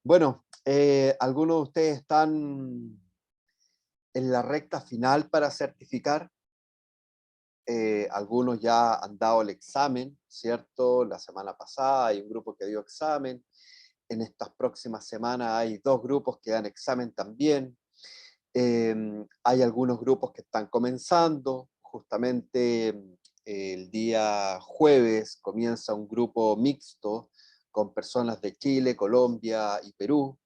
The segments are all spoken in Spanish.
Bueno, algunos de ustedes están en la recta final para certificar, algunos ya han dado el examen, ¿cierto? La semana pasada hay un grupo que dio examen, en estas próximas semanas hay dos grupos que dan examen también. Hay algunos grupos que están comenzando, justamente el día jueves comienza un grupo mixto con personas de Chile, Colombia y Perú.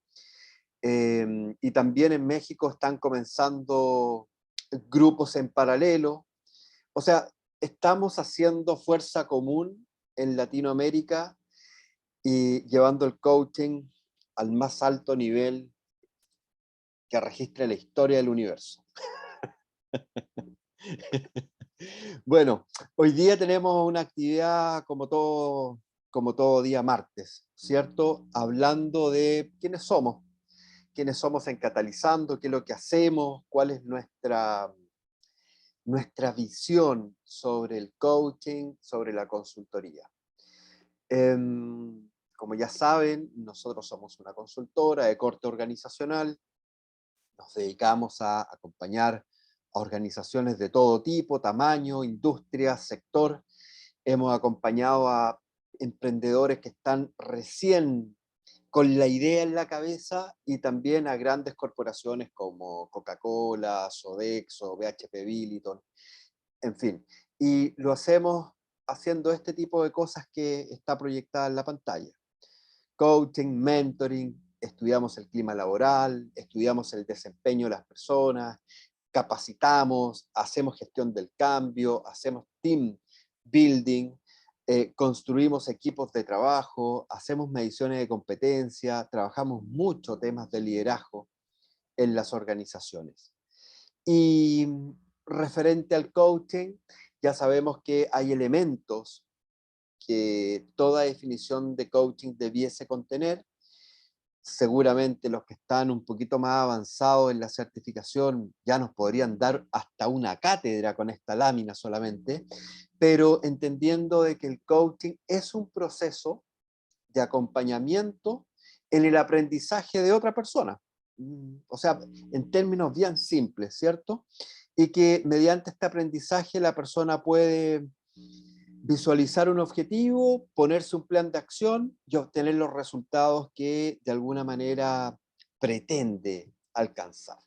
Y también en México están comenzando grupos en paralelo. O sea, estamos haciendo fuerza común en Latinoamérica y llevando el coaching al más alto nivel que registre la historia del universo. Bueno, hoy día tenemos una actividad como todo día martes, ¿cierto? Hablando de quiénes somos en Catalizando, qué es lo que hacemos, cuál es nuestra visión sobre el coaching, sobre la consultoría. Como ya saben, nosotros somos una consultora de corte organizacional, nos dedicamos a acompañar a organizaciones de todo tipo, tamaño, industria, sector. Hemos acompañado a emprendedores que están recién con la idea en la cabeza y también a grandes corporaciones como Coca-Cola, Sodexo, BHP Billiton, en fin. Y lo hacemos haciendo este tipo de cosas que está proyectada en la pantalla. Coaching, mentoring, estudiamos el clima laboral, estudiamos el desempeño de las personas, capacitamos, hacemos gestión del cambio, hacemos team building, construimos equipos de trabajo, hacemos mediciones de competencia, trabajamos mucho temas de liderazgo en las organizaciones. Y referente al coaching, ya sabemos que hay elementos que toda definición de coaching debiese contener. Seguramente los que están un poquito más avanzados en la certificación ya nos podrían dar hasta una cátedra con esta lámina solamente, pero entendiendo de que el coaching es un proceso de acompañamiento en el aprendizaje de otra persona. O sea, en términos bien simples, ¿cierto? Y que mediante este aprendizaje la persona puede visualizar un objetivo, ponerse un plan de acción y obtener los resultados que de alguna manera pretende alcanzar.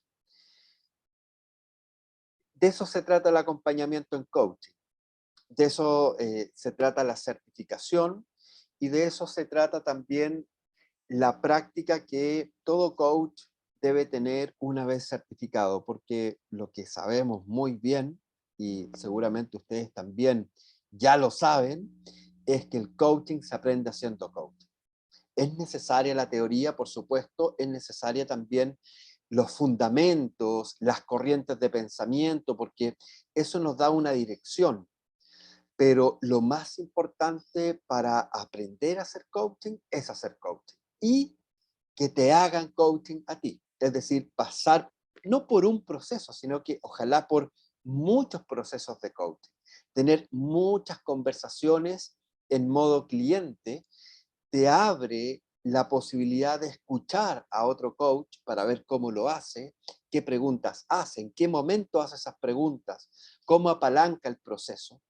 De eso se trata el acompañamiento en coaching, de eso se trata la certificación y de eso se trata también la práctica que todo coach debe tener una vez certificado, porque lo que sabemos muy bien, y seguramente ustedes también ya lo saben, es que el coaching se aprende haciendo coaching. Es necesaria la teoría, por supuesto, es necesaria también los fundamentos, las corrientes de pensamiento, porque eso nos da una dirección. Pero lo más importante para aprender a hacer coaching es hacer coaching. Y que te hagan coaching a ti. Es decir, pasar no por un proceso, sino que ojalá por muchos procesos de coaching. Tener muchas conversaciones en modo cliente te abre la posibilidad de escuchar a otro coach para ver cómo lo hace, qué preguntas hace, en qué momento hace esas preguntas, cómo apalanca el proceso.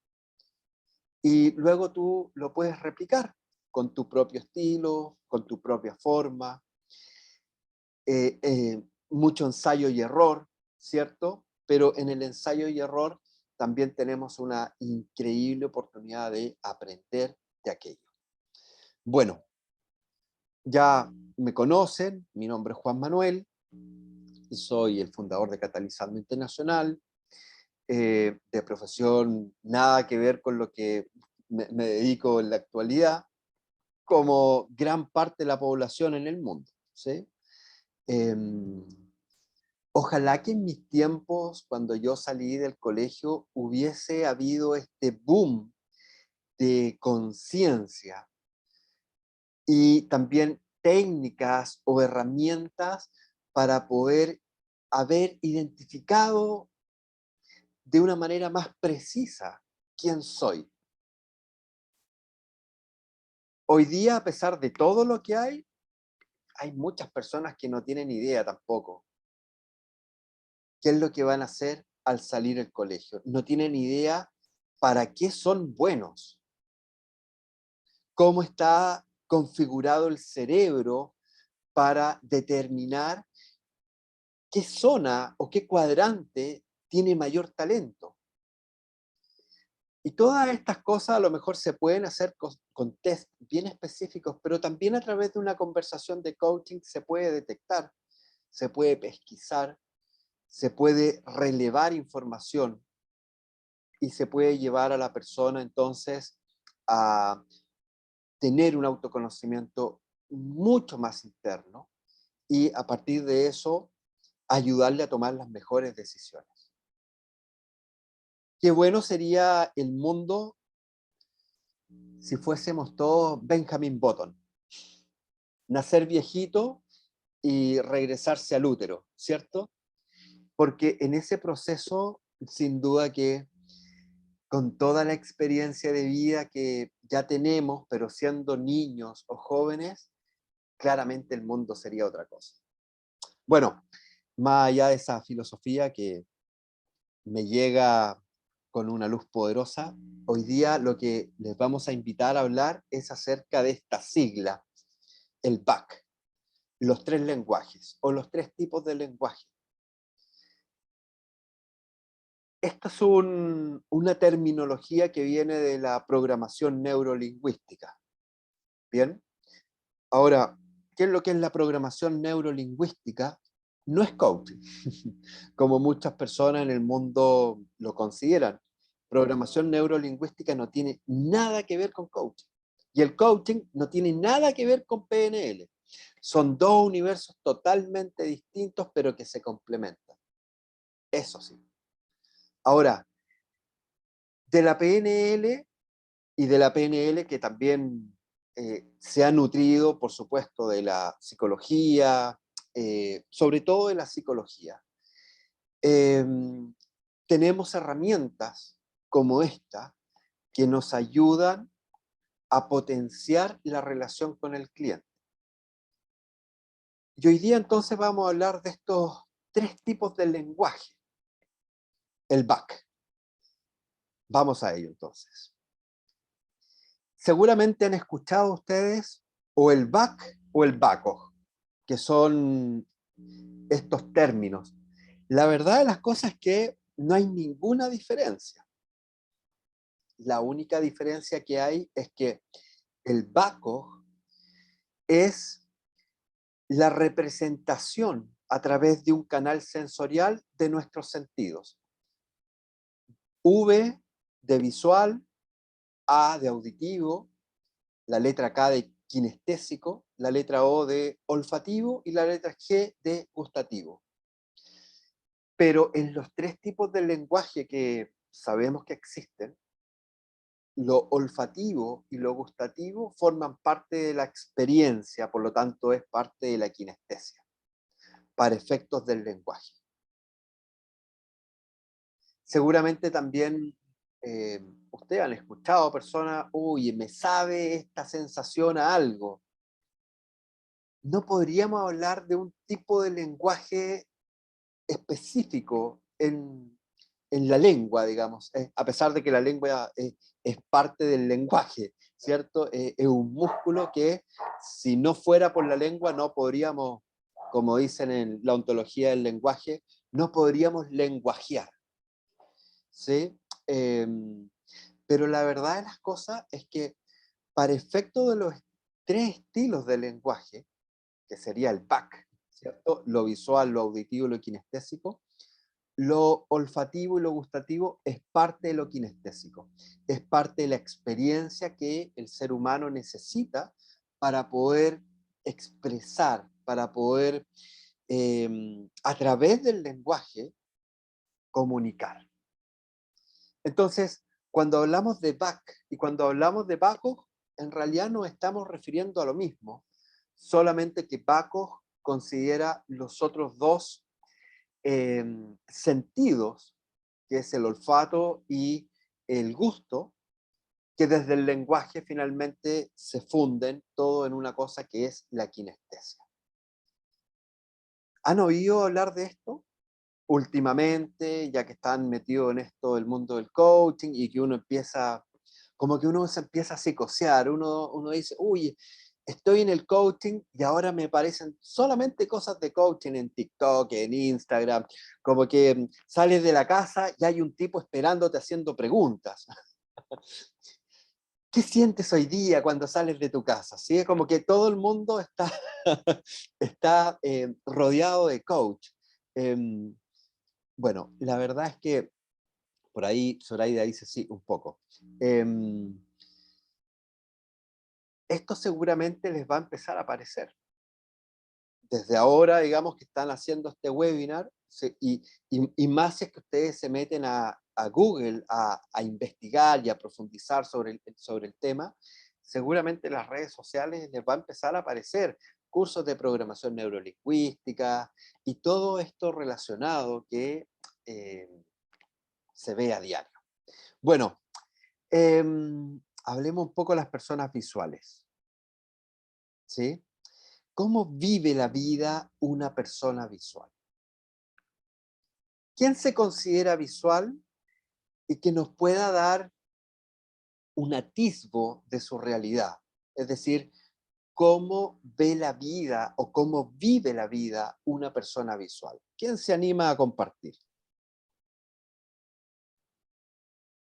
Y luego tú lo puedes replicar con tu propio estilo, con tu propia forma, mucho ensayo y error, ¿cierto? Pero en el ensayo y error también tenemos una increíble oportunidad de aprender de aquello. Bueno, ya me conocen, mi nombre es Juan Manuel, soy el fundador de Catalizando Internacional, de profesión nada que ver con lo que me dedico en la actualidad, como gran parte de la población en el mundo, ¿sí? Em, Ojalá que en mis tiempos, cuando yo salí del colegio, hubiese habido este boom de conciencia y también técnicas o herramientas para poder haber identificado de una manera más precisa quién soy. Hoy día, a pesar de todo lo que hay hay muchas personas que no tienen idea tampoco qué es lo que van a hacer al salir del colegio. No tienen idea para qué son buenos, cómo está configurado el cerebro para determinar qué zona o qué cuadrante tiene mayor talento. Y todas estas cosas a lo mejor se pueden hacer con test bien específicos, pero también a través de una conversación de coaching se puede detectar, se puede pesquisar, se puede relevar información y se puede llevar a la persona entonces a tener un autoconocimiento mucho más interno y a partir de eso ayudarle a tomar las mejores decisiones. Qué bueno sería el mundo si fuésemos todos Benjamin Button, nacer viejito y regresarse al útero, ¿cierto? Porque en ese proceso, sin duda que con toda la experiencia de vida que ya tenemos, pero siendo niños o jóvenes, claramente el mundo sería otra cosa. Bueno, más allá de esa filosofía que me llega con una luz poderosa, hoy día lo que les vamos a invitar a hablar es acerca de esta sigla, el BAC, los tres lenguajes o los tres tipos de lenguaje. Esta es una terminología que viene de la programación neurolingüística. Bien, ahora, ¿qué es lo que es la programación neurolingüística? No es coaching, como muchas personas en el mundo lo consideran. Programación neurolingüística no tiene nada que ver con coaching. Y el coaching no tiene nada que ver con PNL. Son dos universos totalmente distintos, pero que se complementan. Eso sí. Ahora, de la PNL y de la PNL que también se ha nutrido, por supuesto, de la psicología, sobre todo de la psicología. Tenemos herramientas como esta que nos ayudan a potenciar la relación con el cliente. Y hoy día entonces vamos a hablar de estos tres tipos de lenguaje. El BAC. Vamos a ello entonces. Seguramente han escuchado ustedes o el BAC o el BACO, que son estos términos. La verdad de las cosas es que no hay ninguna diferencia. La única diferencia que hay es que el BACO es la representación a través de un canal sensorial de nuestros sentidos. V de visual, A de auditivo, la letra K de kinestésico, la letra O de olfativo y la letra G de gustativo. Pero en los tres tipos de lenguaje que sabemos que existen, lo olfativo y lo gustativo forman parte de la experiencia, por lo tanto es parte de la kinestesia, para efectos del lenguaje. Seguramente también ustedes han escuchado a personas, uy, me sabe esta sensación a algo. No podríamos hablar de un tipo de lenguaje específico en la lengua, digamos, a pesar de que la lengua es parte del lenguaje, ¿cierto? Es un músculo que si no fuera por la lengua no podríamos, como dicen en la ontología del lenguaje, no podríamos lenguajear, ¿sí? Pero la verdad de las cosas es que para efecto de los tres estilos de lenguaje, que sería el PAC, ¿cierto? Lo visual, lo auditivo y lo kinestésico, lo olfativo y lo gustativo es parte de lo kinestésico, es parte de la experiencia que el ser humano necesita para poder expresar, para poder, a través del lenguaje, comunicar. Entonces, cuando hablamos de BAC y cuando hablamos de BACO, en realidad nos estamos refiriendo a lo mismo, solamente que BACO considera los otros dos sentidos, que es el olfato y el gusto, que desde el lenguaje finalmente se funden todo en una cosa que es la kinestesia. ¿Han oído hablar de esto últimamente, ya que están metidos en esto del mundo del coaching y que uno empieza, como que uno se empieza a psicosear, uno dice, uy, estoy en el coaching y ahora me aparecen solamente cosas de coaching en TikTok, en Instagram, como que sales de la casa y hay un tipo esperándote haciendo preguntas. ¿Qué sientes hoy día cuando sales de tu casa? ¿Sí? Es como que todo el mundo está, está rodeado de coach. Em, bueno, la verdad es que por ahí Zoraida dice sí, un poco. Esto seguramente les va a empezar a aparecer. Desde ahora, digamos que están haciendo este webinar, y más si es que ustedes se meten a Google a investigar y a profundizar sobre el tema, seguramente en las redes sociales les va a empezar a aparecer cursos de programación neurolingüística y todo esto relacionado que eh, se ve a diario. Bueno, hablemos un poco de las personas visuales, ¿sí? ¿Cómo vive la vida una persona visual? ¿Quién se considera visual y que nos pueda dar un atisbo de su realidad? Es decir, ¿cómo ve la vida o cómo vive la vida una persona visual? ¿Quién se anima a compartir?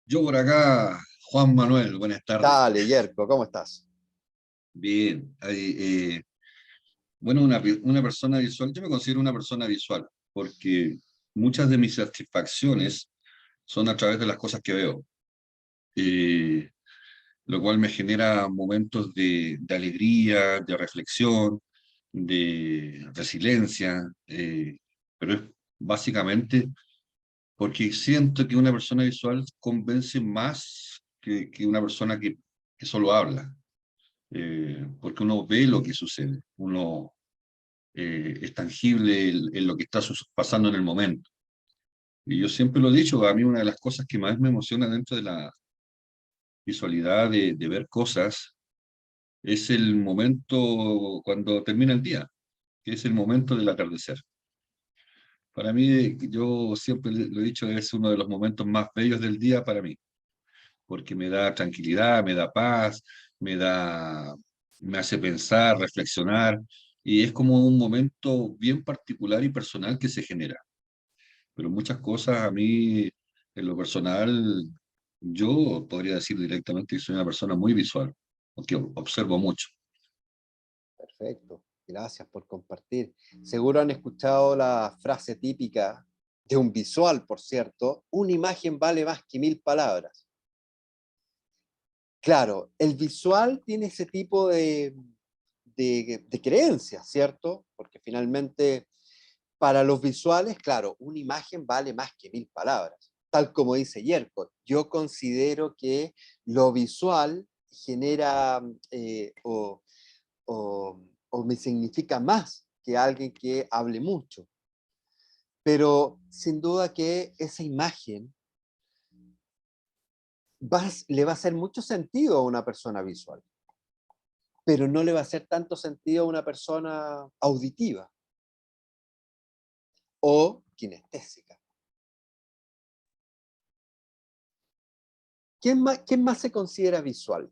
Yo por acá, Juan Manuel, buenas tardes. Dale, Yerko, ¿cómo estás? Bien. Bueno, una persona visual, yo me considero una persona visual, porque muchas de mis satisfacciones son a través de las cosas que veo, eh, lo cual me genera momentos de alegría, de reflexión, de resiliencia, pero es básicamente porque siento que una persona visual convence más que una persona que solo habla. Porque uno ve lo que sucede, uno es tangible en lo que está pasando en el momento. Y yo siempre lo he dicho, a mí una de las cosas que más me emociona dentro de la visualidad de ver cosas es el momento cuando termina el día, que es el momento del atardecer. Para mí, yo siempre lo he dicho, es uno de los momentos más bellos del día para mí, porque me da tranquilidad, me da paz, me da, me hace pensar, reflexionar, y es como un momento bien particular y personal que se genera. Pero muchas cosas a mí, en lo personal, yo podría decir directamente que soy una persona muy visual, porque observo mucho. Perfecto, gracias por compartir. Seguro han escuchado la frase típica de un visual, por cierto, una imagen vale más que 1000 palabras. Claro, el visual tiene ese tipo de creencias, ¿cierto? Porque finalmente para los visuales, claro, una imagen vale más que 1000 palabras. Tal como dice Yerko, yo considero que lo visual genera o, o me significa más que alguien que hable mucho. Pero sin duda que esa imagen le va a hacer mucho sentido a una persona visual, pero no le va a hacer tanto sentido a una persona auditiva o kinestésica. Quién más se considera visual?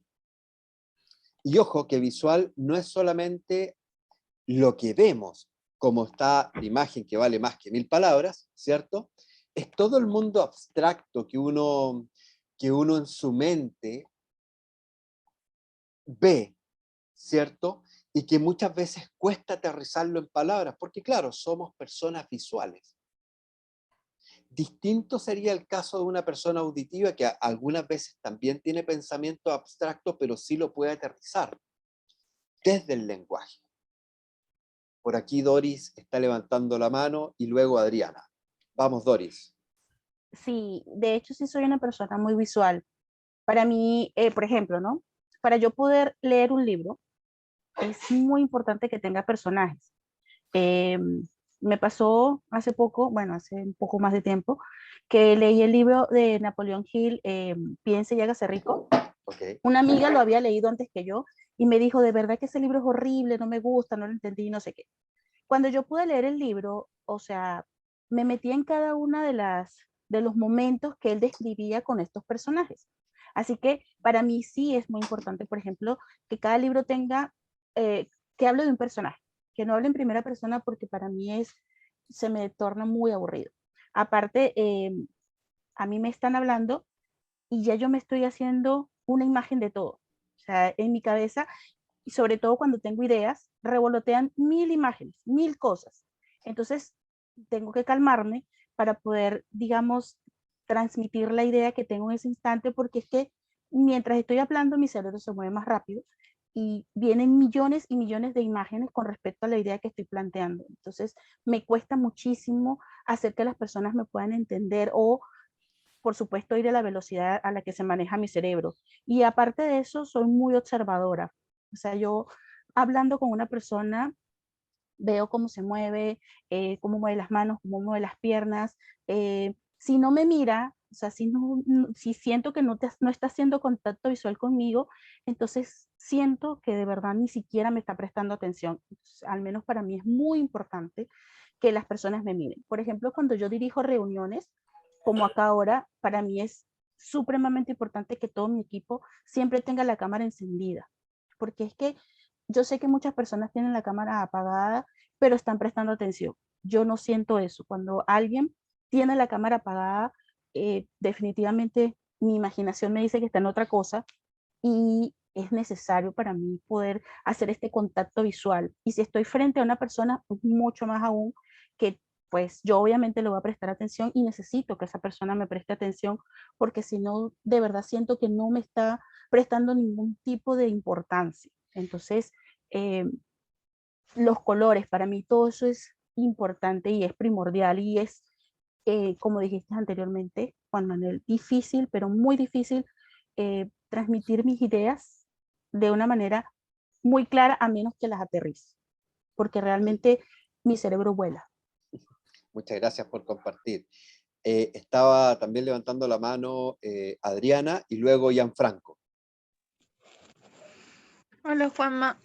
Y ojo que visual no es solamente lo que vemos, como está la imagen que vale más que 1000 palabras, ¿cierto? Es todo el mundo abstracto que uno en su mente ve, ¿cierto? Y que muchas veces cuesta aterrizarlo en palabras, porque claro, somos personas visuales. Distinto sería el caso de una persona auditiva que algunas veces también tiene pensamiento abstracto, pero sí lo puede aterrizar desde el lenguaje. Por aquí Doris está levantando la mano y luego Adriana. Vamos, Doris. Sí, de hecho sí soy una persona muy visual. Para mí, por ejemplo, ¿no? Para yo poder leer un libro, es muy importante que tenga personajes. Eh, Me pasó hace poco, bueno, hace un poco más de tiempo, que leí el libro de Napoleón Hill, Piense y hágase rico. Ok. Una amiga lo había leído antes que yo y me dijo, de verdad que ese libro es horrible, no me gusta, no lo entendí, no sé qué. cuando yo pude leer el libro, o sea, me metí en cada una de los momentos que él describía con estos personajes. Así que para mí sí es muy importante, por ejemplo, que cada libro tenga, que hable de un personaje, que no hable en primera persona porque para mí se me torna muy aburrido. Aparte, a mí me están hablando y ya yo me estoy haciendo una imagen de todo. O sea, en mi cabeza, y sobre todo cuando tengo ideas, revolotean mil imágenes, mil cosas. Entonces, tengo que calmarme para poder, digamos, transmitir la idea que tengo en ese instante, porque es que mientras estoy hablando, mi cerebro se mueve más rápido y vienen millones y millones de imágenes con respecto a la idea que estoy planteando. Entonces, me cuesta muchísimo hacer que las personas me puedan entender o por supuesto, ir a la velocidad a la que se maneja mi cerebro. Y aparte de eso, soy muy observadora. O sea, yo hablando con una persona, veo cómo se mueve, cómo mueve las manos, cómo mueve las piernas. Si no me mira, o sea, si siento que no está haciendo contacto visual conmigo, entonces siento que de verdad ni siquiera me está prestando atención. Entonces, al menos para mí es muy importante que las personas me miren. Por ejemplo, cuando yo dirijo reuniones, como acá ahora, para mí es supremamente importante que todo mi equipo siempre tenga la cámara encendida, porque es que yo sé que muchas personas tienen la cámara apagada, pero están prestando atención. Yo no siento eso. Cuando alguien tiene la cámara apagada, definitivamente mi imaginación me dice que está en otra cosa y es necesario para mí poder hacer este contacto visual. Y si estoy frente a una persona, pues mucho más aún que pues yo obviamente le voy a prestar atención y necesito que esa persona me preste atención porque si no, de verdad siento que no me está prestando ningún tipo de importancia. Entonces, eh, los colores, para mí todo eso es importante y es primordial y es, como dijiste anteriormente, Juan Manuel, difícil, pero muy difícil transmitir mis ideas de una manera muy clara a menos que las aterrice, porque realmente mi cerebro vuela. Muchas gracias por compartir. Estaba también levantando la mano Adriana y luego Gianfranco. Hola Juanma.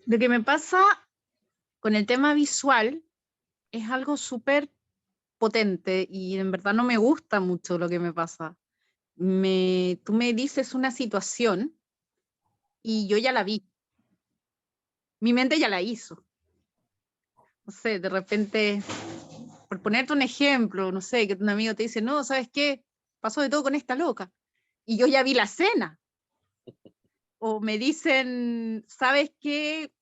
Lo que me pasa con el tema visual es algo súper potente y en verdad no me gusta mucho lo que me pasa. Tú me dices una situación y yo ya la vi. Mi mente ya la hizo. No sé, de repente, por ponerte un ejemplo, no sé, que un amigo te dice, no, ¿sabes qué? Pasó de todo con esta loca. Y yo ya vi la escena. O me dicen, ¿sabes qué?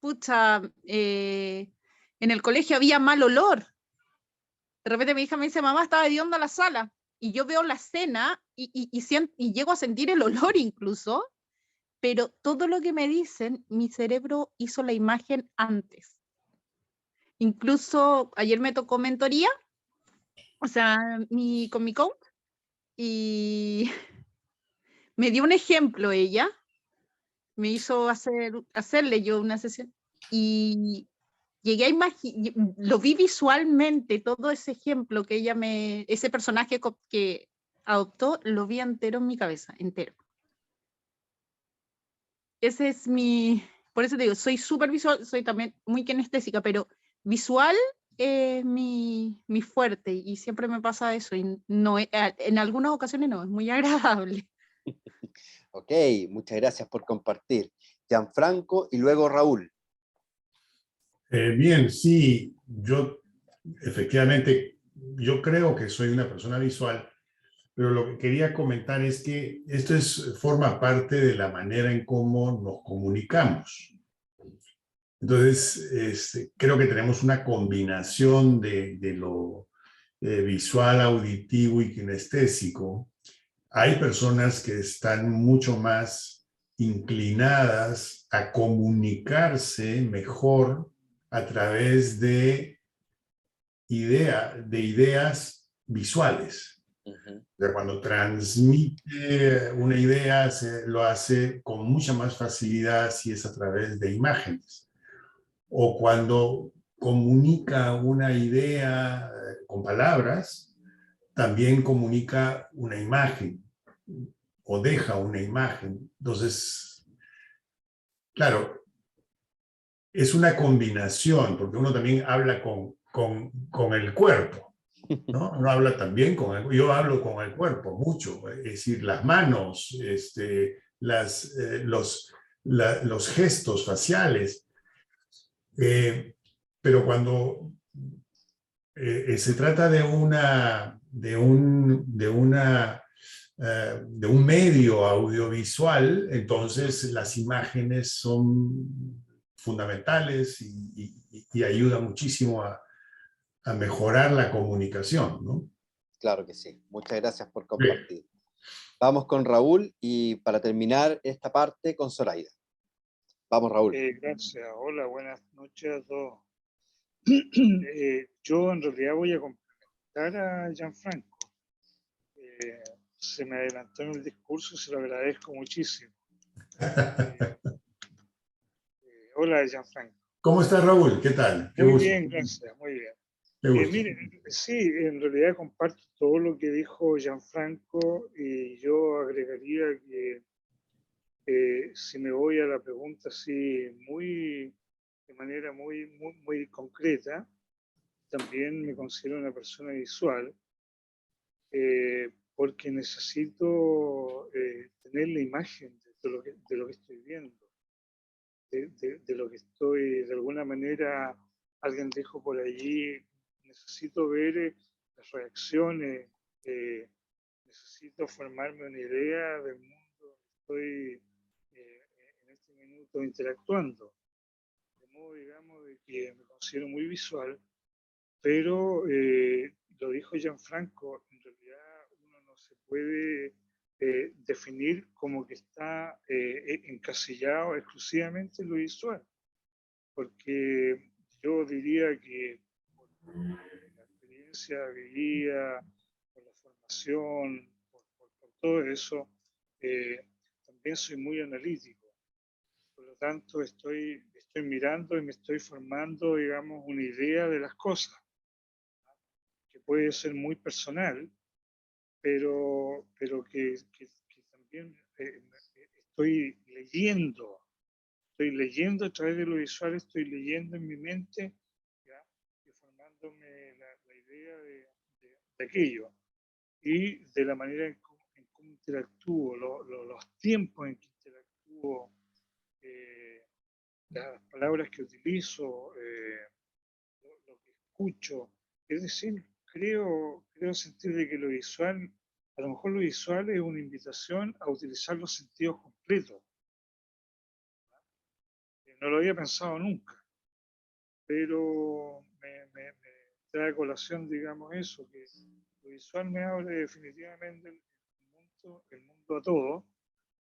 Pucha, en el colegio había mal olor. De repente mi hija me dice, mamá, estaba hedionda a la sala. Y yo veo la escena y llego a sentir el olor incluso, pero todo lo que me dicen, mi cerebro hizo la imagen antes. Incluso ayer me tocó mentoría, o sea, con mi coach, y me dio un ejemplo ella, me hizo hacerle yo una sesión, y llegué a imaginar, lo vi visualmente, todo ese ejemplo que ese personaje que adoptó, lo vi entero en mi cabeza, entero. Ese es por eso te digo, soy súper visual, soy también muy kinestésica, pero visual es mi fuerte y siempre me pasa eso y no, en algunas ocasiones no, es muy agradable. Ok, muchas gracias por compartir. Gianfranco y luego Raúl. Bien, sí, yo efectivamente, yo creo que soy una persona visual, pero lo que quería comentar es que forma parte de la manera en cómo nos comunicamos. Entonces, creo que tenemos una combinación de lo visual, auditivo y kinestésico. Hay personas que están mucho más inclinadas a comunicarse mejor a través de ideas visuales. Uh-huh. O sea, cuando transmite una idea, lo hace con mucha más facilidad si es a través de imágenes. O cuando comunica una idea con palabras, también comunica una imagen o deja una imagen. Entonces, claro, es una combinación, porque uno también habla con el cuerpo, ¿no? Uno habla también yo hablo con el cuerpo mucho, es decir, las manos, los gestos faciales, pero cuando se trata de un medio audiovisual, entonces las imágenes son fundamentales y ayudan muchísimo a mejorar la comunicación, ¿no? Claro que sí. Muchas gracias por compartir. Vamos con Raúl y para terminar esta parte con Zoraida. Vamos, Raúl. Gracias. Hola, buenas noches a todos. Yo en realidad voy a complementar a Gianfranco. Se me adelantó en el discurso, se lo agradezco muchísimo. Hola, Gianfranco. ¿Cómo estás, Raúl? ¿Qué tal? Qué Muy gusto. Bien, gracias, muy bien. Qué gusto. Mire, sí, en realidad comparto todo lo que dijo Gianfranco y yo agregaría que si me voy a la pregunta así de manera muy concreta, también me considero una persona visual porque necesito tener la imagen de lo que estoy viendo, de lo que estoy, de alguna manera, alguien dijo por allí, necesito ver las reacciones, necesito formarme una idea del mundo que estoy en este minuto interactuando. De modo, digamos, de que me considero muy visual, pero lo dijo Gianfranco, en realidad uno no se puede definir como que está encasillado exclusivamente en lo visual, porque yo diría que por la experiencia vivida, por la formación, por todo eso, también soy muy analítico. Por lo tanto, estoy mirando y me estoy formando, digamos, una idea de las cosas, que puede ser muy personal, pero que también estoy leyendo a través de lo visual, estoy leyendo en mi mente, ¿ya? Y formándome la idea de aquello y de la manera en cómo interactúo, los tiempos en que interactúo, las palabras que utilizo, lo que escucho. Es decir, creo sentir de que lo visual, a lo mejor lo visual es una invitación a utilizar los sentidos completos. No lo había pensado nunca, pero me trae a colación, digamos, eso, que lo visual me abre definitivamente el mundo a todo,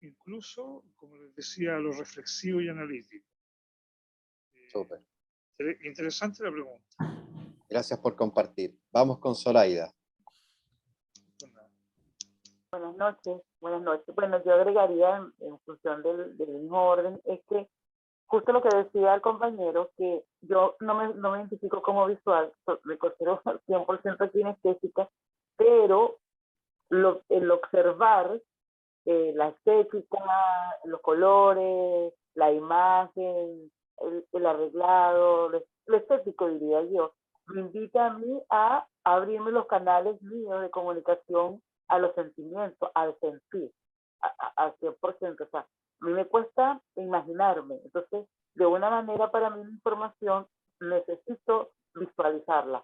incluso, como les decía, a lo reflexivo y analítico. Súper. Interesante la pregunta. Gracias por compartir. Vamos con Zoraida. Buenas noches, buenas noches. Bueno, yo agregaría en función del mismo orden, es que justo lo que decía el compañero, que yo no me identifico como visual, me considero 100% kinestésica, pero el observar la estética, los colores, la imagen, el arreglado, lo estético diría yo, me invita a mí a abrirme los canales míos de comunicación a los sentimientos, al sentir, al 100%. O sea, a mí me cuesta imaginarme. Entonces, de una manera, para mí la información necesito visualizarla,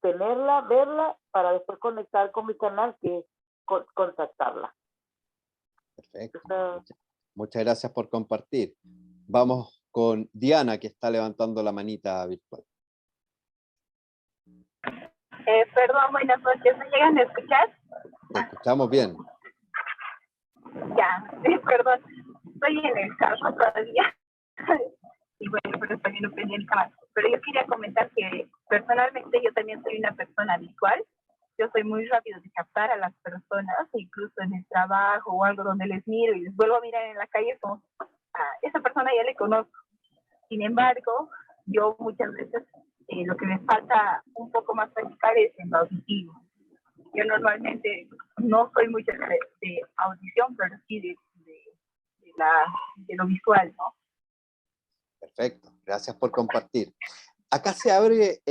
tenerla, verla, para después conectar con mi canal, que es contactarla. Perfecto. Muchas gracias por compartir. Vamos con Diana, que está levantando la manita virtual. Perdón, buenas noches. ¿Me llegan a escuchar? Te escuchamos bien. Ya, perdón. Estoy en el carro todavía. Y bueno, pero también no prendí el cámara. Pero yo quería comentar que personalmente yo también soy una persona visual. Yo soy muy rápido de captar a las personas, incluso en el trabajo o algo donde les miro y les vuelvo a mirar en la calle, como, esa persona ya le conozco. Sin embargo, yo muchas veces lo que me falta un poco más practicar es en lo auditivo. Yo normalmente no soy mucho de audición, pero sí de lo visual, ¿no? Perfecto. Gracias por compartir. Acá se abre,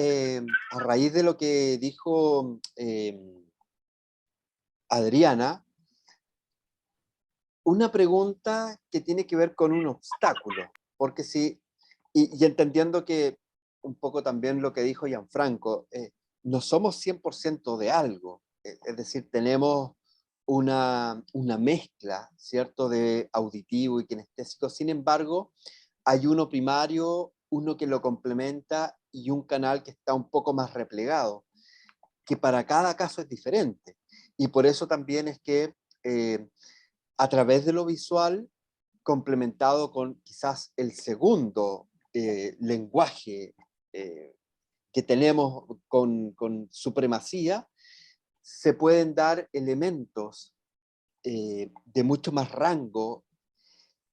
a raíz de lo que dijo Adriana, una pregunta que tiene que ver con un obstáculo, porque si, y entendiendo que un poco también lo que dijo Gianfranco, no somos 100% de algo, es decir, tenemos una mezcla, ¿cierto?, de auditivo y kinestésico, sin embargo, hay uno primario, uno que lo complementa y un canal que está un poco más replegado, que para cada caso es diferente. Y por eso también es que a través de lo visual, complementado con quizás el segundo lenguaje que tenemos con supremacía, se pueden dar elementos de mucho más rango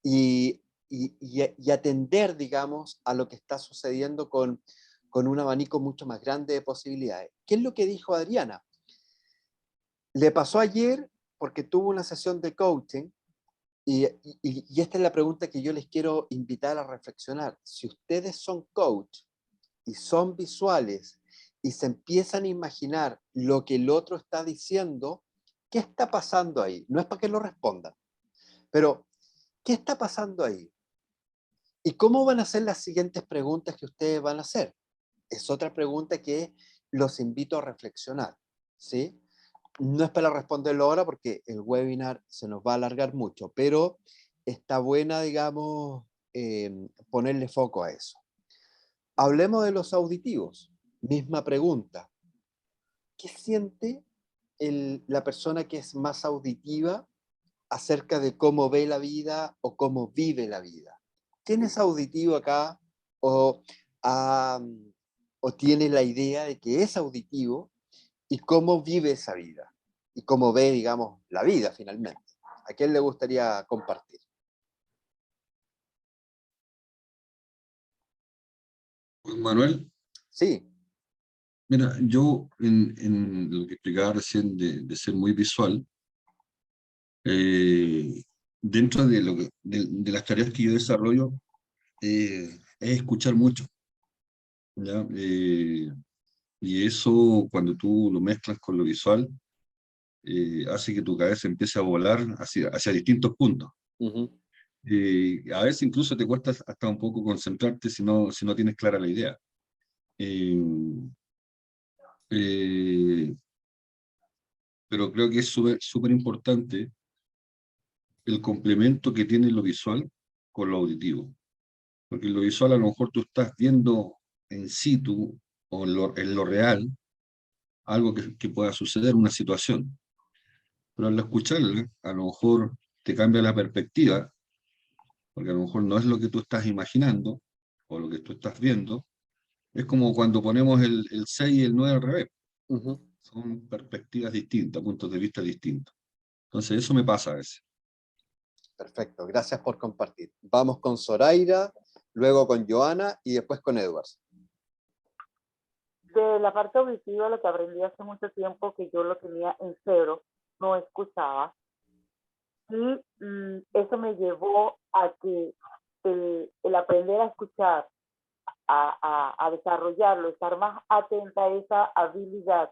y atender, digamos, a lo que está sucediendo con un abanico mucho más grande de posibilidades. ¿Qué es lo que dijo Adriana? Le pasó ayer porque tuvo una sesión de coaching y esta es la pregunta que yo les quiero invitar a reflexionar. Si ustedes son coach y son visuales y se empiezan a imaginar lo que el otro está diciendo, ¿qué está pasando ahí? No es para que lo respondan, pero ¿qué está pasando ahí? ¿Y cómo van a ser las siguientes preguntas que ustedes van a hacer? Es otra pregunta que los invito a reflexionar, ¿sí? No es para responderlo ahora porque el webinar se nos va a alargar mucho, pero está buena, digamos, ponerle foco a eso. Hablemos de los auditivos. Misma pregunta. ¿Qué siente la persona que es más auditiva acerca de cómo ve la vida o cómo vive la vida? ¿Quién es auditivo acá o tiene la idea de que es auditivo y cómo vive esa vida? Y cómo ve, digamos, la vida finalmente. ¿A quién le gustaría compartir? Manuel, Sí. mira, yo en lo que explicaba recién de ser muy visual, dentro de, de las tareas que yo desarrollo, es escuchar mucho, ¿ya? Y eso, cuando tú lo mezclas con lo visual, hace que tu cabeza empiece a volar hacia distintos puntos. Uh-huh. A veces incluso te cuesta hasta un poco concentrarte si no tienes clara la idea. Pero creo que es súper importante el complemento que tiene lo visual con lo auditivo. Porque en lo visual a lo mejor tú estás viendo en situ o en lo real algo que pueda suceder, una situación. Pero al escucharla, a lo mejor te cambia la perspectiva, porque a lo mejor no es lo que tú estás imaginando o lo que tú estás viendo. Es como cuando ponemos el 6 y el 9 al revés. Uh-huh. Son perspectivas distintas, puntos de vista distintos. Entonces eso me pasa a veces. Perfecto, gracias por compartir. Vamos con Zoraida, luego con Joana y después con Edward. De la parte auditiva, lo que aprendí hace mucho tiempo, que yo lo tenía en cero, no escuchaba, y eso me llevó a que el aprender a escuchar, a desarrollarlo, estar más atenta a esa habilidad,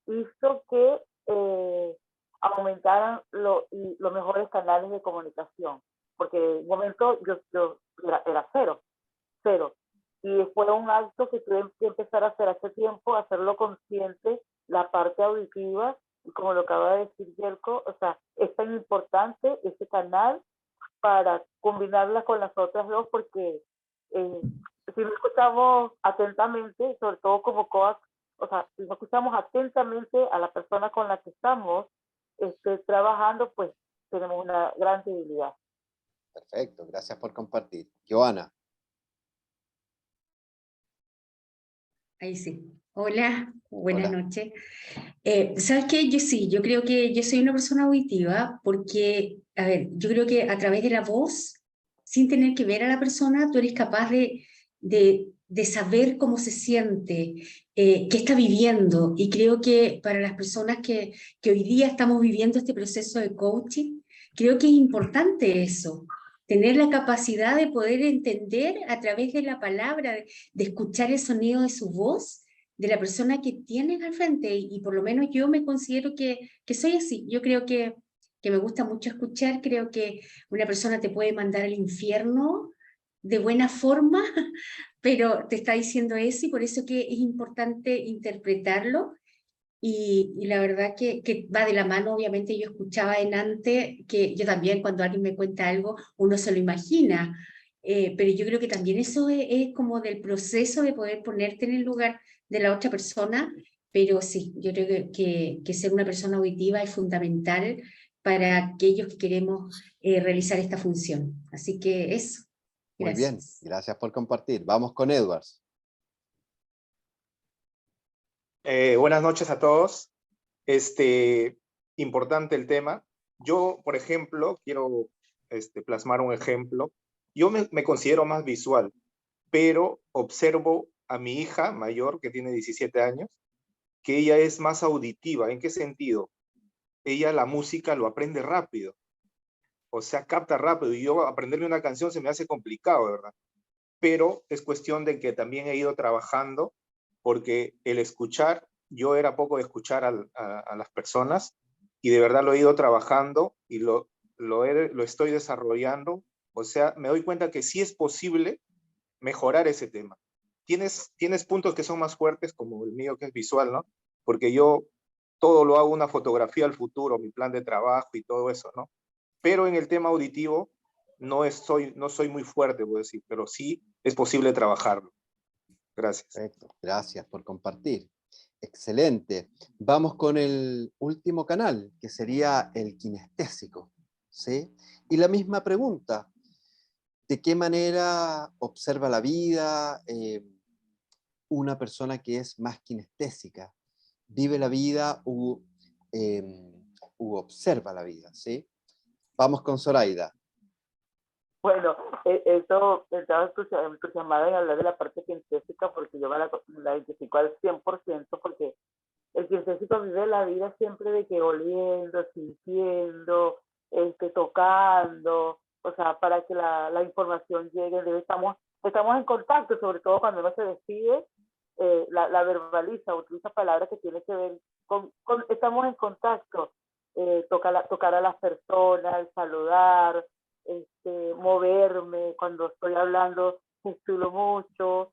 hizo que aumentaran los mejores canales de comunicación, porque en un momento yo era cero. Y fue un acto que tuve que empezar a hacer hace tiempo, hacerlo consciente, la parte auditiva, y como lo acaba de decir Yelko, o sea, es tan importante ese canal para combinarla con las otras dos, porque si no escuchamos atentamente, sobre todo como coach, o sea, si no escuchamos atentamente a la persona con la que estamos trabajando, pues tenemos una gran debilidad. Perfecto, gracias por compartir. Joana. Ahí sí. Hola, buenas Hola. noches. ¿Sabes qué? Yo creo que yo soy una persona auditiva porque, a ver, yo creo que a través de la voz, sin tener que ver a la persona, tú eres capaz de saber cómo se siente, qué está viviendo. Y creo que para las personas que hoy día estamos viviendo este proceso de coaching, creo que es importante eso, tener la capacidad de poder entender a través de la palabra, de escuchar el sonido de su voz, de la persona que tienes al frente, y por lo menos yo me considero que soy así. Yo creo que me gusta mucho escuchar, creo que una persona te puede mandar al infierno de buena forma, pero te está diciendo eso, y por eso que es importante interpretarlo. Y la verdad que va de la mano. Obviamente yo escuchaba antes que yo también, cuando alguien me cuenta algo, uno se lo imagina, pero yo creo que también eso es como del proceso de poder ponerte en el lugar de la otra persona. Pero sí, yo creo que ser una persona auditiva es fundamental para aquellos que queremos realizar esta función. Así que eso. Muy bien, Gracias. gracias por compartir. Vamos con Edwards. Buenas noches a todos. Importante el tema. Yo, por ejemplo, quiero plasmar un ejemplo. Yo me considero más visual, pero observo a mi hija mayor, que tiene 17 años, que ella es más auditiva. ¿En qué sentido? Ella la música lo aprende rápido. O sea, capta rápido. Y yo aprenderme una canción se me hace complicado, de verdad. Pero es cuestión de que también he ido trabajando, porque el escuchar, yo era poco de escuchar a las personas, y de verdad lo he ido trabajando y lo estoy desarrollando. O sea, me doy cuenta que sí es posible mejorar ese tema. Tienes puntos que son más fuertes, como el mío, que es visual, ¿no? Porque yo todo lo hago una fotografía al futuro, mi plan de trabajo y todo eso, ¿no? Pero en el tema auditivo no soy muy fuerte, puedo decir, pero sí es posible trabajarlo. Gracias. Perfecto, gracias por compartir. Excelente. Vamos con el último canal, que sería el kinestésico, ¿sí? Y la misma pregunta, ¿de qué manera observa la vida una persona que es más kinestésica? ¿Vive la vida u observa la vida, ¿sí? Vamos con Zoraida. Bueno, eso estaba entusiasmada en hablar de la parte kinestésica, porque yo la identifico al 100%, porque el kinestésico vive la vida siempre de que oliendo, sintiendo, tocando, o sea, para que la información llegue, estamos en contacto, sobre todo cuando uno se despide, la verbaliza, utiliza palabras que tienen que ver con estamos en contacto, tocar a las personas, saludar, moverme, cuando estoy hablando gestulo mucho,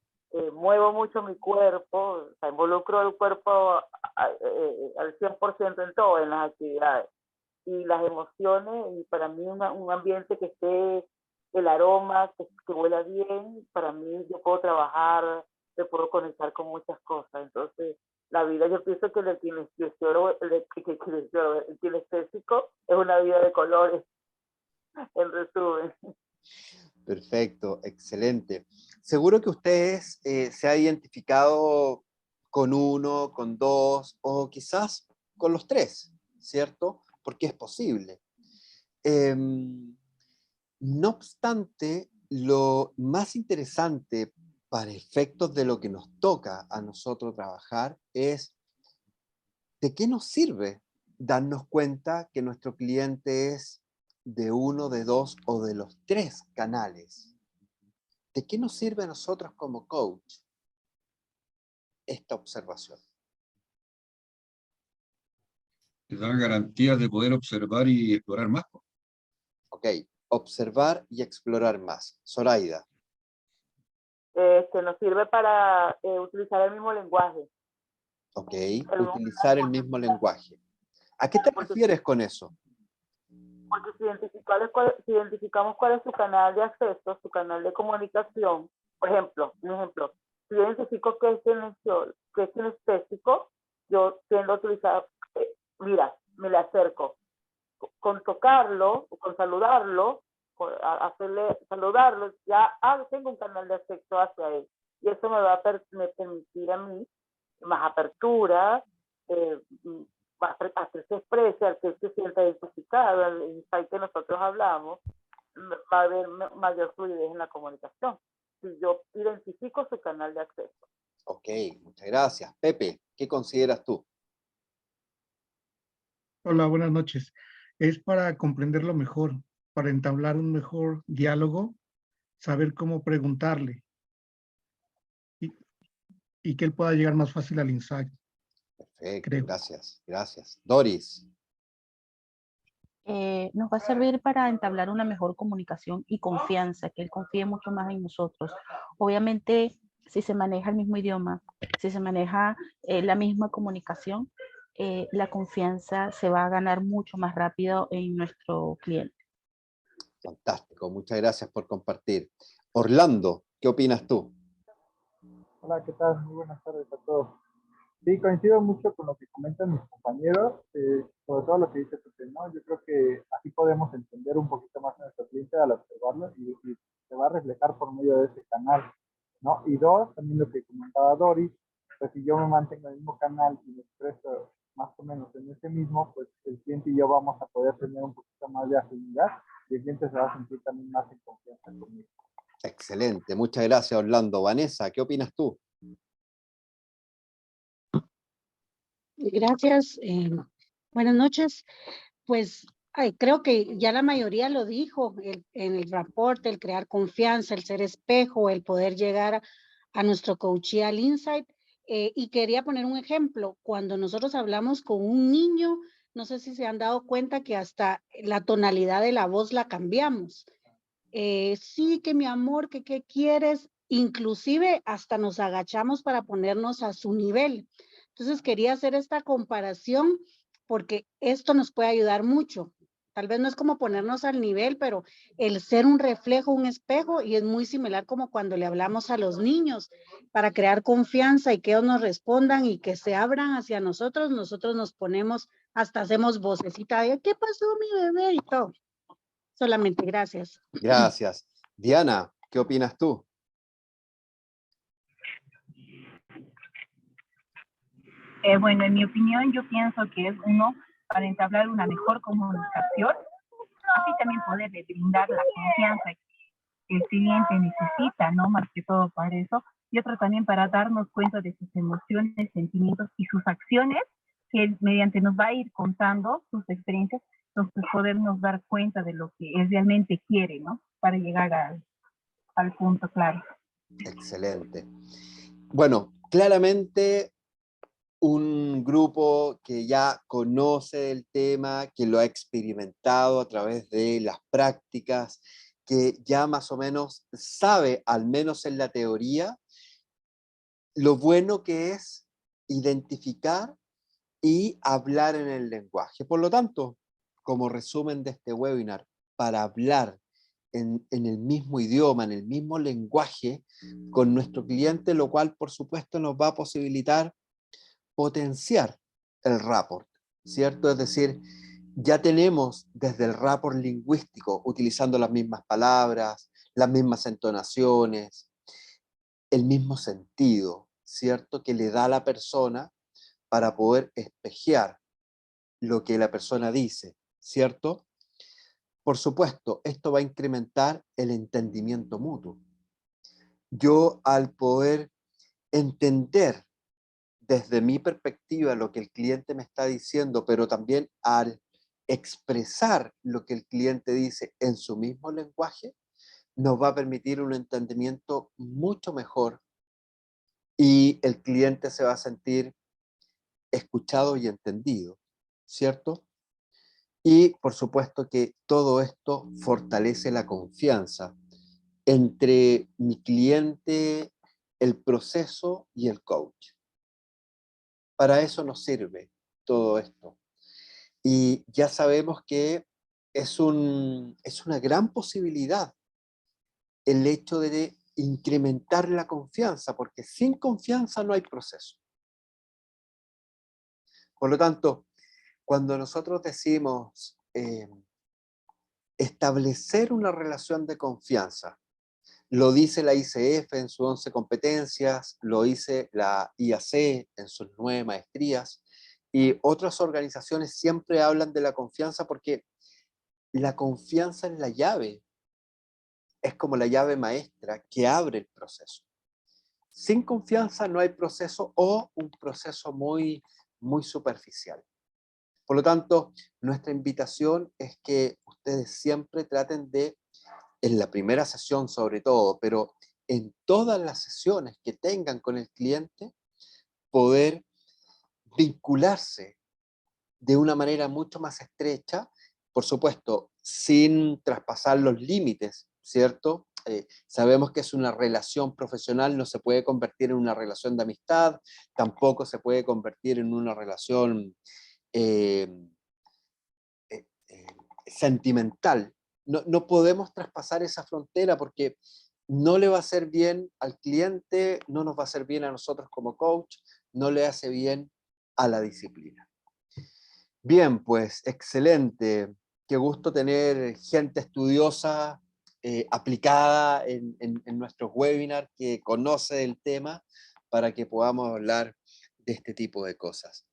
muevo mucho mi cuerpo, o sea, involucro el cuerpo al 100% en todo, en las actividades. Y las emociones, y para mí un ambiente que esté, el aroma, que huela bien, para mí yo puedo trabajar, me puedo conectar con muchas cosas. Entonces, la vida, yo pienso que el kinestésico es una vida de colores, en resumen. Perfecto, excelente. Seguro que ustedes se ha identificado con uno, con dos, o quizás con los tres, ¿cierto? Porque es posible. No obstante, lo más interesante para efectos de lo que nos toca a nosotros trabajar es ¿de qué nos sirve darnos cuenta que nuestro cliente es de uno, de dos o de los tres canales? ¿De qué nos sirve a nosotros como coach esta observación? Te da garantías de poder observar y explorar más. Ok, observar y explorar más. Zoraida. Nos sirve para utilizar el mismo lenguaje. Ok, utilizar el mismo lenguaje. ¿A qué te refieres con eso? Porque si identificamos cuál es su canal de acceso, su canal de comunicación, por ejemplo, si yo identifico que es kinestésico, yo tiendo a utilizar, mira, me le acerco, con tocarlo, con saludarlo, saludarlo, ya tengo un canal de acceso hacia él, y eso me va a permitir a mí más apertura, a que se exprese, al que se sienta identificado, al insight que nosotros hablamos, va a haber mayor fluidez en la comunicación, si yo identifico su canal de acceso. Ok, muchas gracias. Pepe, ¿qué consideras tú? Hola, buenas noches. Es para comprenderlo mejor, para entablar un mejor diálogo, saber cómo preguntarle y que él pueda llegar más fácil al insight. Perfecto, Creo. gracias, gracias. Doris. Nos va a servir para entablar una mejor comunicación y confianza, que él confíe mucho más en nosotros. Obviamente, si se maneja el mismo idioma, si se maneja la misma comunicación, la confianza se va a ganar mucho más rápido en nuestro cliente. Fantástico, muchas gracias por compartir. Orlando, ¿qué opinas tú? Hola, ¿qué tal? Muy buenas tardes a todos. Sí, coincido mucho con lo que comentan mis compañeros, sobre todo lo que dice Pepe, ¿no? Yo creo que así podemos entender un poquito más a nuestro cliente al observarlo y se va a reflejar por medio de ese canal, ¿no? Y dos, también lo que comentaba Doris, pues si yo me mantengo en el mismo canal y me expreso más o menos en ese mismo, pues el cliente y yo vamos a poder tener un poquito más de afinidad y el cliente se va a sentir también más en confianza conmigo. Excelente, muchas gracias Orlando. Vanessa, ¿qué opinas tú? Gracias. Buenas noches. Pues creo que ya la mayoría lo dijo en el reporte, el crear confianza, el ser espejo, el poder llegar a nuestro coachial insight. Y quería poner un ejemplo. Cuando nosotros hablamos con un niño, no sé si se han dado cuenta que hasta la tonalidad de la voz la cambiamos. Sí, que mi amor, que qué quieres, inclusive hasta nos agachamos para ponernos a su nivel. Entonces quería hacer esta comparación porque esto nos puede ayudar mucho. Tal vez no es como ponernos al nivel, pero el ser un reflejo, un espejo, y es muy similar como cuando le hablamos a los niños para crear confianza y que ellos nos respondan y que se abran hacia nosotros, nosotros nos ponemos, hasta hacemos vocecita de ¿qué pasó mi bebé? Y todo. Solamente, gracias. Gracias. Diana, ¿qué opinas tú? Bueno, en mi opinión, yo pienso que es uno para entablar una mejor comunicación, así también poder brindar la confianza que el cliente necesita, ¿no? Más que todo para eso. Y otro también para darnos cuenta de sus emociones, sentimientos y sus acciones, que él mediante nos va a ir contando sus experiencias, entonces podernos dar cuenta de lo que él realmente quiere, ¿no? Para llegar al punto claro. Excelente. Bueno, claramente un grupo que ya conoce el tema, que lo ha experimentado a través de las prácticas, que ya más o menos sabe, al menos en la teoría, lo bueno que es identificar y hablar en el lenguaje. Por lo tanto, como resumen de este webinar, para hablar en el mismo idioma, en el mismo lenguaje con nuestro cliente, lo cual por supuesto nos va a posibilitar potenciar el rapport, ¿cierto? Es decir, ya tenemos desde el rapport lingüístico, utilizando las mismas palabras, las mismas entonaciones, el mismo sentido, ¿cierto? Que le da a la persona para poder espejear lo que la persona dice, ¿cierto? Por supuesto, esto va a incrementar el entendimiento mutuo. Yo al poder entender desde mi perspectiva lo que el cliente me está diciendo, pero también al expresar lo que el cliente dice en su mismo lenguaje, nos va a permitir un entendimiento mucho mejor y el cliente se va a sentir escuchado y entendido, ¿cierto? Y por supuesto que todo esto fortalece la confianza entre mi cliente, el proceso y el coach. Para eso nos sirve todo esto. Y ya sabemos que es una gran posibilidad el hecho de incrementar la confianza, porque sin confianza no hay proceso. Por lo tanto, cuando nosotros decimos establecer una relación de confianza, lo dice la ICF en sus 11 competencias, lo dice la IAC en sus 9 maestrías, y otras organizaciones siempre hablan de la confianza porque la confianza es la llave, es como la llave maestra que abre el proceso. Sin confianza no hay proceso o un proceso muy, muy superficial. Por lo tanto, nuestra invitación es que ustedes siempre traten de, en la primera sesión sobre todo, pero en todas las sesiones que tengan con el cliente, poder vincularse de una manera mucho más estrecha, por supuesto, sin traspasar los límites, ¿cierto? Sabemos que es una relación profesional, no se puede convertir en una relación de amistad, tampoco se puede convertir en una relación sentimental. No podemos traspasar esa frontera porque no le va a hacer bien al cliente, no nos va a hacer bien a nosotros como coach, no le hace bien a la disciplina. Bien, pues excelente. Qué gusto tener gente estudiosa, aplicada en nuestros webinars, que conoce el tema para que podamos hablar de este tipo de cosas.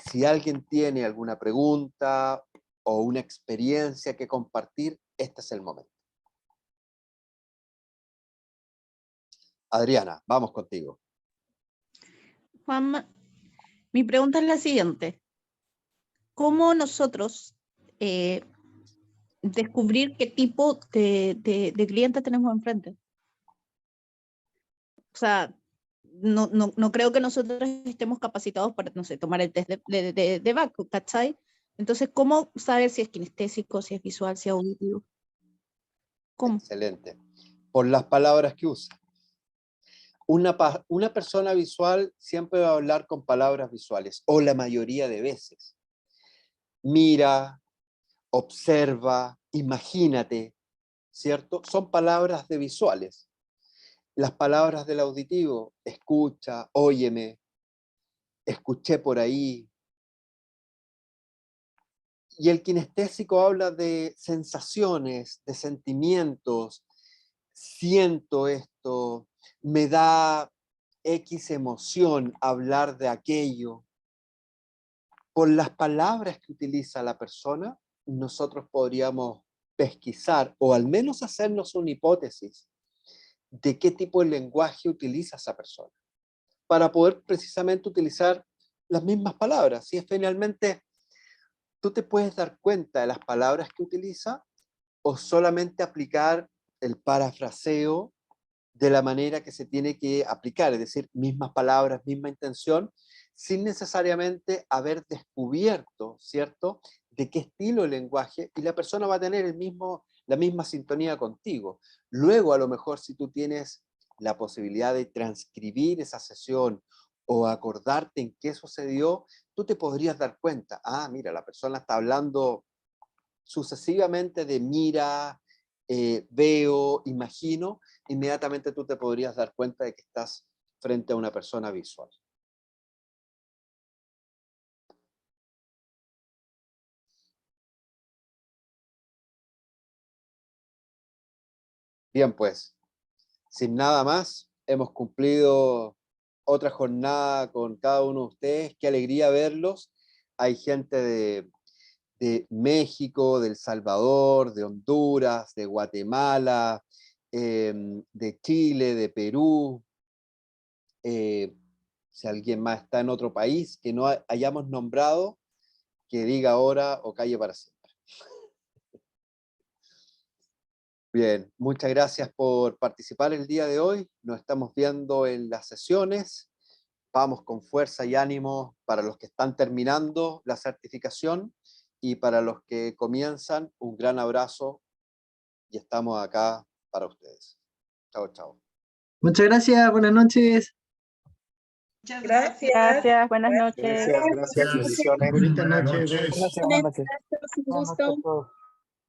Si alguien tiene alguna pregunta o una experiencia que compartir, este es el momento. Adriana, vamos contigo. Juanma, mi pregunta es la siguiente. ¿Cómo nosotros descubrir qué tipo de cliente tenemos enfrente? O sea, no creo que nosotros estemos capacitados para, no sé, tomar el test de Backup, ¿cachai? Entonces, ¿cómo saber si es kinestésico, si es visual, si es auditivo? ¿Cómo? Excelente. Por las palabras que usa. Una persona visual siempre va a hablar con palabras visuales, o la mayoría de veces. Mira, observa, imagínate, ¿cierto? Son palabras de visuales. Las palabras del auditivo, escucha, óyeme, escuché por ahí. Y el kinestésico habla de sensaciones, de sentimientos, siento esto, me da X emoción hablar de aquello. Por las palabras que utiliza la persona, nosotros podríamos pesquisar o al menos hacernos una hipótesis de qué tipo de lenguaje utiliza esa persona, para poder precisamente utilizar las mismas palabras. Si es finalmente, tú te puedes dar cuenta de las palabras que utiliza o solamente aplicar el parafraseo de la manera que se tiene que aplicar, es decir, mismas palabras, misma intención, sin necesariamente haber descubierto, ¿cierto?, de qué estilo de lenguaje, y la persona va a tener la misma sintonía contigo. Luego, a lo mejor, si tú tienes la posibilidad de transcribir esa sesión o acordarte en qué sucedió, tú te podrías dar cuenta, ah, mira, la persona está hablando sucesivamente de mira, veo, imagino, inmediatamente tú te podrías dar cuenta de que estás frente a una persona visual. Bien, pues, sin nada más, hemos cumplido otra jornada con cada uno de ustedes. Qué alegría verlos. Hay gente de México, de El Salvador, de Honduras, de Guatemala, de Chile, de Perú. Si alguien más está en otro país que no hayamos nombrado, que diga ahora o calle para siempre. Bien, muchas gracias por participar el día de hoy. Nos estamos viendo en las sesiones. Vamos con fuerza y ánimo para los que están terminando la certificación y para los que comienzan, un gran abrazo y estamos acá para ustedes. Chao, chao. Muchas gracias, buenas noches. Muchas gracias. Gracias, buenas noches. Gracias, bendiciones. Bonita noche. Gracias, buenas noches. Un gusto.